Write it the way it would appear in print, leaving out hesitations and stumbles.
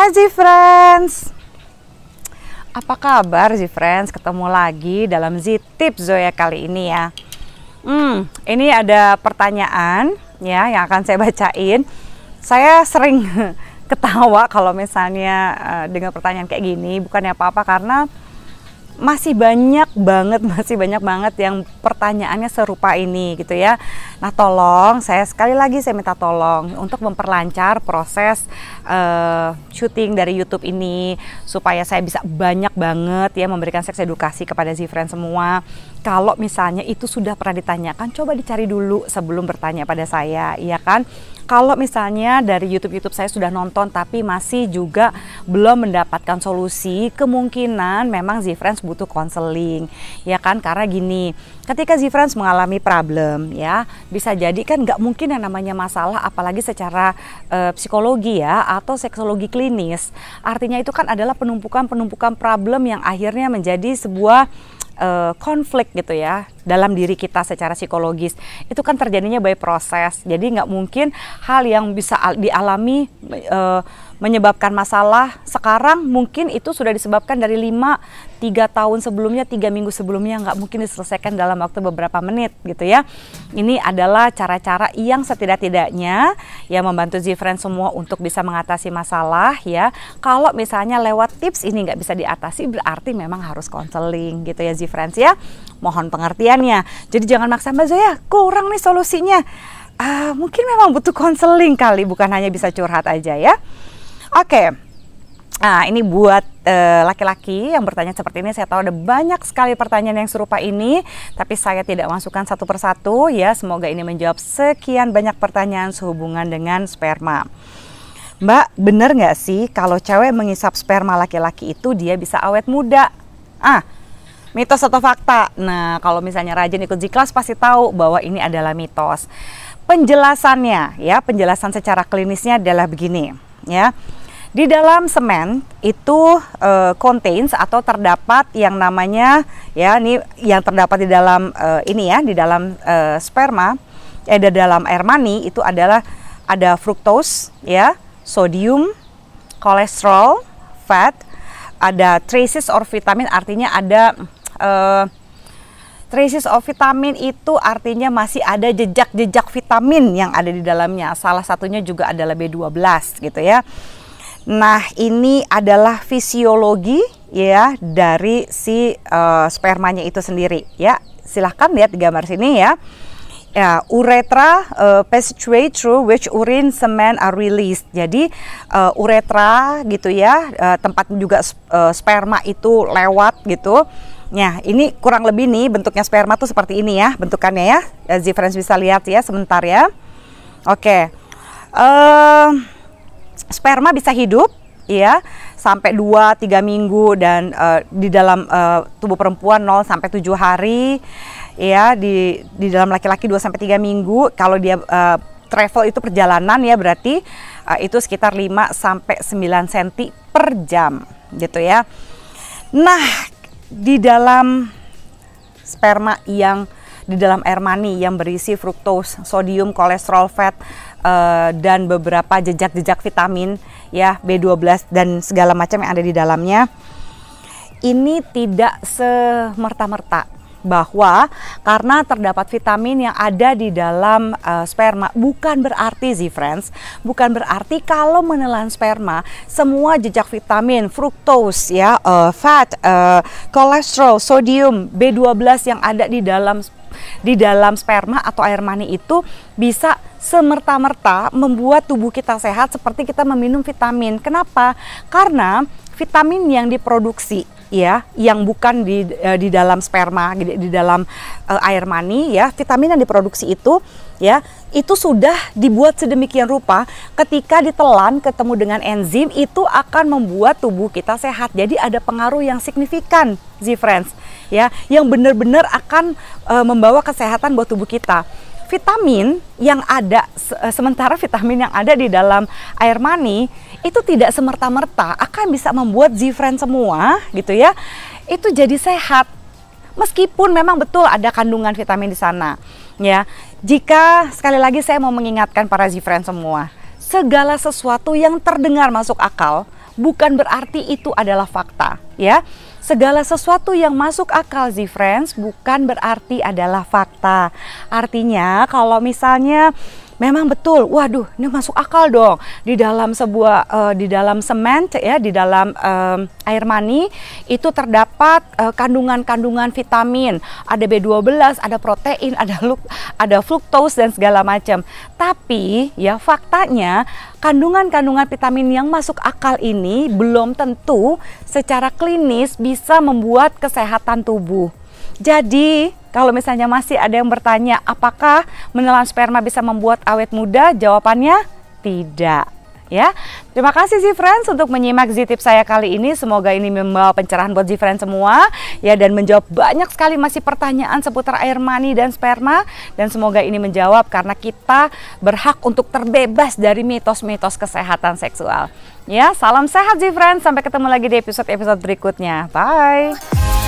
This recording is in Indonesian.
Hai Z-Friends, apa kabar Z-Friends? Ketemu lagi dalam Z-Tips Zoya kali ini ya. Ini ada pertanyaan ya yang akan saya bacain. Saya sering ketawa kalau misalnya dengan pertanyaan kayak gini. Bukannya apa-apa, karena masih banyak banget yang pertanyaannya serupa ini gitu ya. Nah, tolong sekali lagi saya minta tolong untuk memperlancar proses syuting dari YouTube ini supaya saya bisa banyak banget ya memberikan seks edukasi kepada Z-Friends semua. Kalau misalnya itu sudah pernah ditanyakan, coba dicari dulu sebelum bertanya pada saya, ya kan? Kalau misalnya dari YouTube saya sudah nonton tapi masih juga belum mendapatkan solusi, kemungkinan memang Z-Friends butuh konseling, ya kan? Karena gini, ketika Z-Friends mengalami problem ya, bisa jadi kan nggak mungkin yang namanya masalah, apalagi secara psikologi ya atau seksologi klinis. Artinya itu kan adalah penumpukan problem yang akhirnya menjadi sebuah konflik gitu ya dalam diri kita secara psikologis. Itu kan terjadinya by proses, jadi nggak mungkin hal yang bisa dialami menyebabkan masalah sekarang mungkin itu sudah disebabkan dari 3 tahun sebelumnya, 3 minggu sebelumnya, nggak mungkin diselesaikan dalam waktu beberapa menit gitu ya. Ini adalah cara-cara yang setidak-tidaknya yang membantu Z-Friends semua untuk bisa mengatasi masalah ya. Kalau misalnya lewat tips ini nggak bisa diatasi, berarti memang harus konseling gitu ya Z-Friends ya. Mohon pengertiannya. Jadi jangan maksa, Mbak Zoya kurang nih solusinya. Mungkin memang butuh konseling kali, bukan hanya bisa curhat aja ya. Oke. Nah, ini buat laki-laki yang bertanya seperti ini. Saya tahu ada banyak sekali pertanyaan yang serupa ini, tapi saya tidak masukkan satu persatu ya. Semoga ini menjawab sekian banyak pertanyaan sehubungan dengan sperma. Mbak, bener nggak sih kalau cewek mengisap sperma laki-laki itu dia bisa awet muda? Mitos atau fakta? Nah, kalau misalnya rajin ikut Z-Class pasti tahu bahwa ini adalah mitos. Penjelasannya ya, penjelasan secara klinisnya adalah begini ya. Di dalam semen itu contains atau terdapat yang namanya ya, ini yang terdapat di dalam ini ya, di dalam sperma, di dalam air mani itu adalah ada fructose ya, sodium, kolesterol, fat, ada traces of vitamin, artinya ada traces of vitamin itu artinya masih ada jejak-jejak vitamin yang ada di dalamnya. Salah satunya juga adalah B12 gitu ya. Nah, ini adalah fisiologi ya dari si spermanya itu sendiri ya. Silahkan lihat di gambar sini ya. Urethra passageway through which urine semen are released. Jadi uretra gitu ya, tempat juga sperma itu lewat gitu. Nah, ini kurang lebih nih bentuknya sperma tuh seperti ini ya bentukannya ya. Z-Friends bisa lihat ya sebentar ya. Oke. Sperma bisa hidup ya sampai 2-3 minggu dan di dalam tubuh perempuan 0 sampai 7 hari ya, di dalam laki-laki 2 sampai 3 minggu. Kalau dia travel itu perjalanan ya, berarti itu sekitar 5 sampai 9 cm per jam gitu ya. Nah, di dalam sperma yang di dalam air mani yang berisi fructose, sodium, kolesterol, fat, dan beberapa jejak-jejak vitamin ya, B12 dan segala macam yang ada di dalamnya, ini tidak semerta-merta bahwa karena terdapat vitamin yang ada di dalam sperma, bukan berarti Z-Friends, bukan berarti kalau menelan sperma semua jejak vitamin, fructose ya, fat, kolesterol, sodium, B12 yang ada di dalam sperma atau air mani itu bisa semerta-merta membuat tubuh kita sehat seperti kita meminum vitamin. Kenapa? Karena vitamin yang diproduksi ya, yang bukan di dalam sperma, di dalam air mani ya, vitamin yang diproduksi itu ya, itu sudah dibuat sedemikian rupa ketika ditelan ketemu dengan enzim itu akan membuat tubuh kita sehat. Jadi ada pengaruh yang signifikan Z-Friends ya, yang benar-benar akan membawa kesehatan buat tubuh kita. Vitamin yang ada, sementara vitamin yang ada di dalam air mani itu tidak semerta-merta akan bisa membuat Z-Friends semua gitu ya, itu jadi sehat. Meskipun memang betul ada kandungan vitamin di sana ya. Jika sekali lagi saya mau mengingatkan para Z-Friends semua, segala sesuatu yang terdengar masuk akal bukan berarti itu adalah fakta, ya. Segala sesuatu yang masuk akal Z-Friends bukan berarti adalah fakta. Artinya kalau misalnya memang betul, waduh ini masuk akal dong, di dalam sebuah di dalam semen ya, di dalam air mani itu terdapat kandungan-kandungan vitamin, ada B12, ada protein, ada fructose dan segala macam. Tapi ya faktanya kandungan-kandungan vitamin yang masuk akal ini belum tentu secara klinis bisa membuat kesehatan tubuh. Jadi, kalau misalnya masih ada yang bertanya, apakah menelan sperma bisa membuat awet muda? Jawabannya tidak. Ya, terima kasih Z-Friends untuk menyimak Z-Tips saya kali ini. Semoga ini membawa pencerahan buat Z-Friends semua, ya, dan menjawab banyak sekali masih pertanyaan seputar air mani dan sperma. Dan semoga ini menjawab karena kita berhak untuk terbebas dari mitos-mitos kesehatan seksual. Ya, salam sehat Z-Friends. Sampai ketemu lagi di episode-episode berikutnya. Bye.